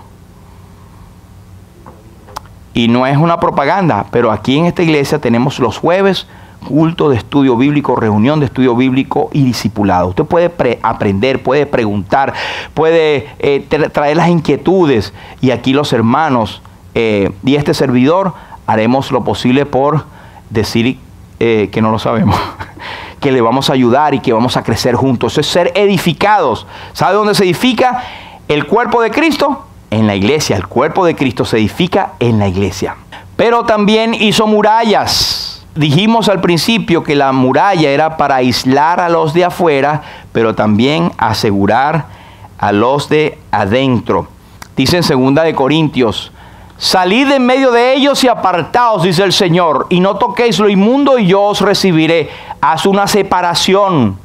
Y no es una propaganda, pero aquí en esta iglesia tenemos los jueves culto de estudio bíblico, reunión de estudio bíblico y discipulado. Usted puede aprender, puede preguntar, puede traer las inquietudes. Y aquí los hermanos y este servidor haremos lo posible por decir que no lo sabemos, que le vamos a ayudar y que vamos a crecer juntos. Eso es ser edificados. ¿Sabe dónde se edifica el cuerpo de Cristo? En la iglesia. El cuerpo de Cristo se edifica en la iglesia. Pero también hizo murallas. Dijimos al principio que la muralla era para aislar a los de afuera, pero también asegurar a los de adentro. Dice en 2 de Corintios, salid en medio de ellos y apartaos, dice el Señor, y no toquéis lo inmundo y yo os recibiré. Haz una separación.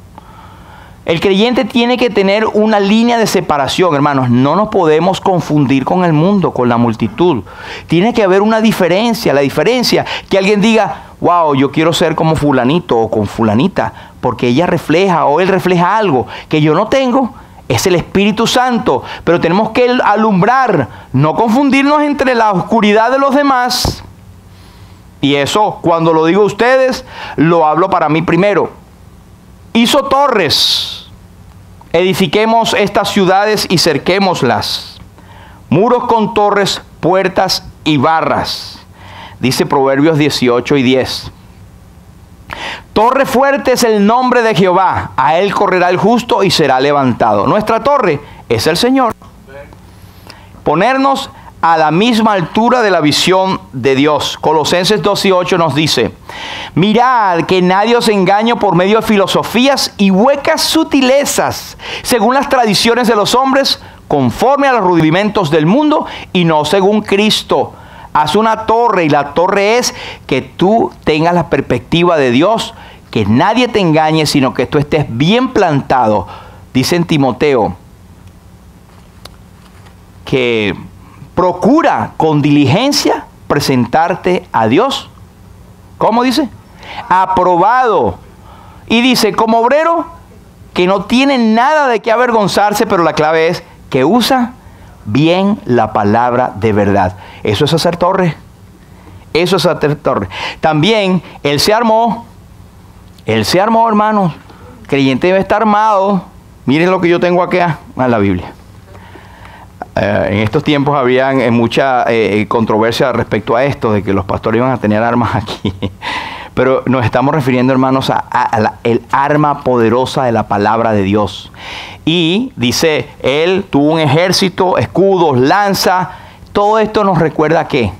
El creyente tiene que tener una línea de separación, hermanos. No nos podemos confundir con el mundo, con la multitud. Tiene que haber una diferencia. La diferencia, que alguien diga, wow, yo quiero ser como fulanito o con fulanita, porque ella refleja o él refleja algo que yo no tengo. Es el Espíritu Santo. Pero tenemos que alumbrar, no confundirnos entre la oscuridad de los demás. Y eso, cuando lo digo a ustedes, lo hablo para mí primero. Hizo torres, edifiquemos estas ciudades y cerquémoslas, muros con torres, puertas y barras. Dice Proverbios 18 y 10. Torre fuerte es el nombre de Jehová, a él correrá el justo y será levantado. Nuestra torre es el Señor. Ponernos a la misma altura de la visión de Dios. Colosenses 2 y 8 nos dice, mirad que nadie os engañe por medio de filosofías y huecas sutilezas, según las tradiciones de los hombres, conforme a los rudimentos del mundo y no según Cristo. Haz una torre, y la torre es que tú tengas la perspectiva de Dios, que nadie te engañe, sino que tú estés bien plantado. Dice en Timoteo que procura con diligencia presentarte a Dios. ¿Cómo dice? Aprobado. Y dice, como obrero que no tiene nada de qué avergonzarse, pero la clave es que usa bien la palabra de verdad. Eso es hacer torre. Eso es hacer torre. También Él se armó, hermanos. El creyente debe estar armado. Miren lo que yo tengo aquí en la Biblia. En estos tiempos había mucha controversia respecto a esto, de que los pastores iban a tener armas aquí. Pero nos estamos refiriendo, hermanos, el arma poderosa de la palabra de Dios. Y dice, Él tuvo un ejército, escudos, lanza. Todo esto nos recuerda ¿a qué?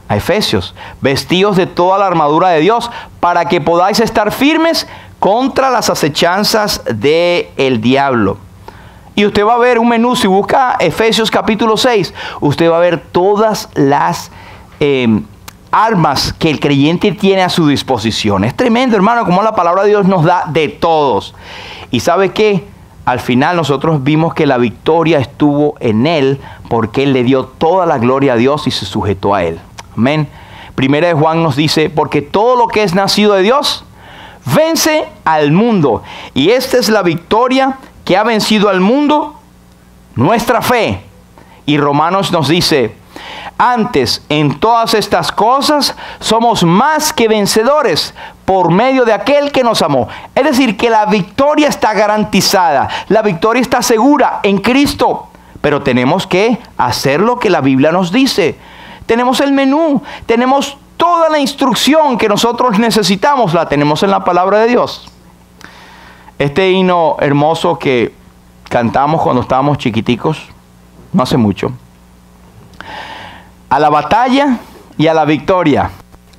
A Efesios. Vestidos de toda la armadura de Dios para que podáis estar firmes contra las acechanzas del diablo. Y usted va a ver un menú, si busca Efesios capítulo 6, usted va a ver todas las armas que el creyente tiene a su disposición. Es tremendo, hermano, como la palabra de Dios nos da de todos. ¿Y sabe qué? Al final nosotros vimos que la victoria estuvo en Él, porque Él le dio toda la gloria a Dios y se sujetó a Él. Amén. Primera de Juan nos dice, porque todo lo que es nacido de Dios vence al mundo. Y esta es la victoria que ha vencido al mundo, nuestra fe. Y Romanos nos dice, antes en todas estas cosas somos más que vencedores por medio de aquel que nos amó. Es decir, que la victoria está garantizada, la victoria está segura en Cristo, pero tenemos que hacer lo que la Biblia nos dice. Tenemos el menú, tenemos toda la instrucción que nosotros necesitamos, la tenemos en la palabra de Dios. Este himno hermoso que cantamos cuando estábamos chiquiticos, no hace mucho. A la batalla y a la victoria,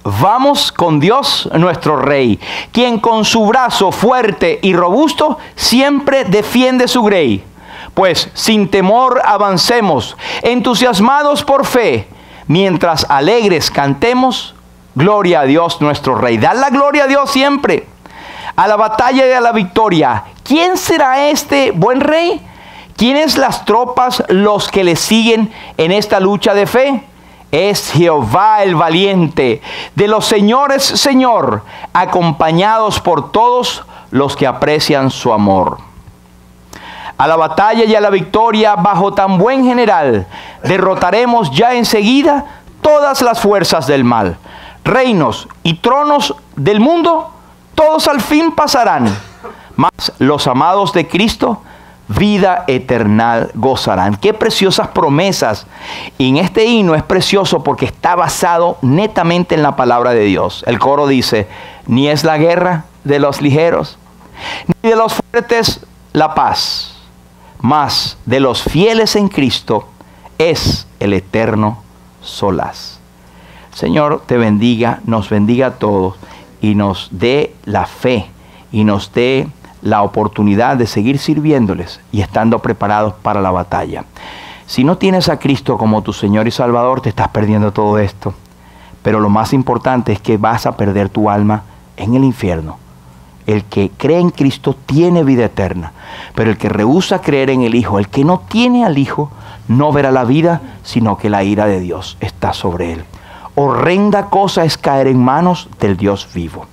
vamos con Dios nuestro Rey, quien con su brazo fuerte y robusto siempre defiende su grey. Pues sin temor avancemos, entusiasmados por fe, mientras alegres cantemos, gloria a Dios nuestro Rey. Dar la gloria a Dios siempre. A la batalla y a la victoria. ¿Quién será este buen rey? ¿Quiénes las tropas, los que le siguen en esta lucha de fe? Es Jehová el valiente, de los señores Señor, acompañados por todos los que aprecian su amor. A la batalla y a la victoria, bajo tan buen general, derrotaremos ya enseguida todas las fuerzas del mal. Reinos y tronos del mundo, todos al fin pasarán, mas los amados de Cristo, vida eterna gozarán. Qué preciosas promesas. Y en este himno es precioso porque está basado netamente en la palabra de Dios. El coro dice, ni es la guerra de los ligeros, ni de los fuertes la paz, mas de los fieles en Cristo es el eterno solaz. Señor, te bendiga, nos bendiga a todos y nos dé la fe y nos dé la oportunidad de seguir sirviéndoles y estando preparados para la batalla. Si no tienes a Cristo como tu Señor y Salvador, te estás perdiendo todo esto. Pero lo más importante es que vas a perder tu alma en el infierno. El que cree en Cristo tiene vida eterna, pero el que rehúsa creer en el Hijo, el que no tiene al Hijo, no verá la vida, sino que la ira de Dios está sobre él. Horrenda cosa es caer en manos del Dios vivo.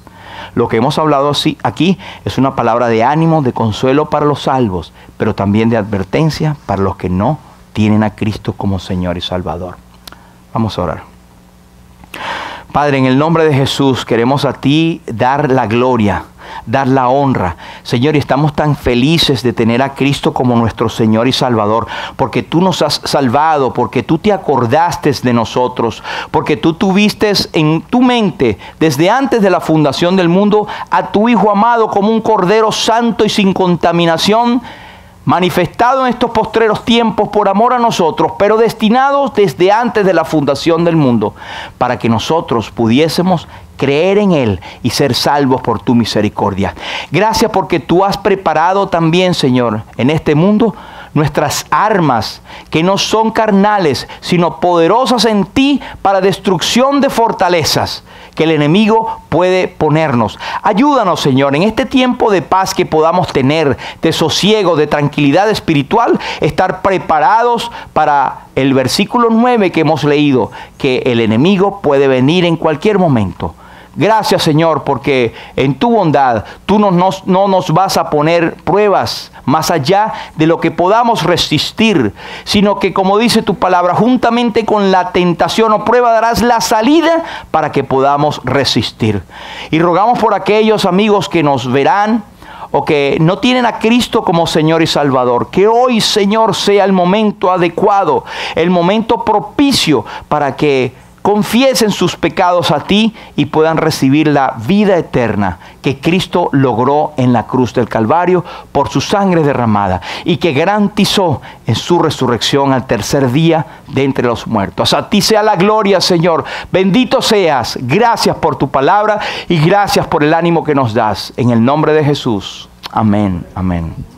Lo que hemos hablado aquí es una palabra de ánimo, de consuelo para los salvos, pero también de advertencia para los que no tienen a Cristo como Señor y Salvador. Vamos a orar. Padre, en el nombre de Jesús queremos a ti dar la gloria, dar la honra. Señor, y estamos tan felices de tener a Cristo como nuestro Señor y Salvador, porque tú nos has salvado, porque tú te acordaste de nosotros, porque tú tuviste en tu mente, desde antes de la fundación del mundo, a tu Hijo amado como un Cordero santo y sin contaminación, manifestado en estos postreros tiempos por amor a nosotros, pero destinados desde antes de la fundación del mundo, para que nosotros pudiésemos creer en Él y ser salvos por tu misericordia. Gracias porque tú has preparado también, Señor, en este mundo nuestras armas, que no son carnales, sino poderosas en ti para destrucción de fortalezas que el enemigo puede ponernos. Ayúdanos, Señor, en este tiempo de paz que podamos tener, de sosiego, de tranquilidad espiritual, estar preparados para el versículo 9 que hemos leído, que el enemigo puede venir en cualquier momento. Gracias, Señor, porque en tu bondad tú no nos vas a poner pruebas más allá de lo que podamos resistir, sino que, como dice tu palabra, juntamente con la tentación o prueba darás la salida para que podamos resistir. Y rogamos por aquellos amigos que nos verán o que no tienen a Cristo como Señor y Salvador, que hoy, Señor, sea el momento adecuado, el momento propicio para que confiesen sus pecados a ti y puedan recibir la vida eterna que Cristo logró en la cruz del Calvario por su sangre derramada y que garantizó en su resurrección al tercer día de entre los muertos. A ti sea la gloria, Señor. Bendito seas. Gracias por tu palabra y gracias por el ánimo que nos das. En el nombre de Jesús. Amén. Amén.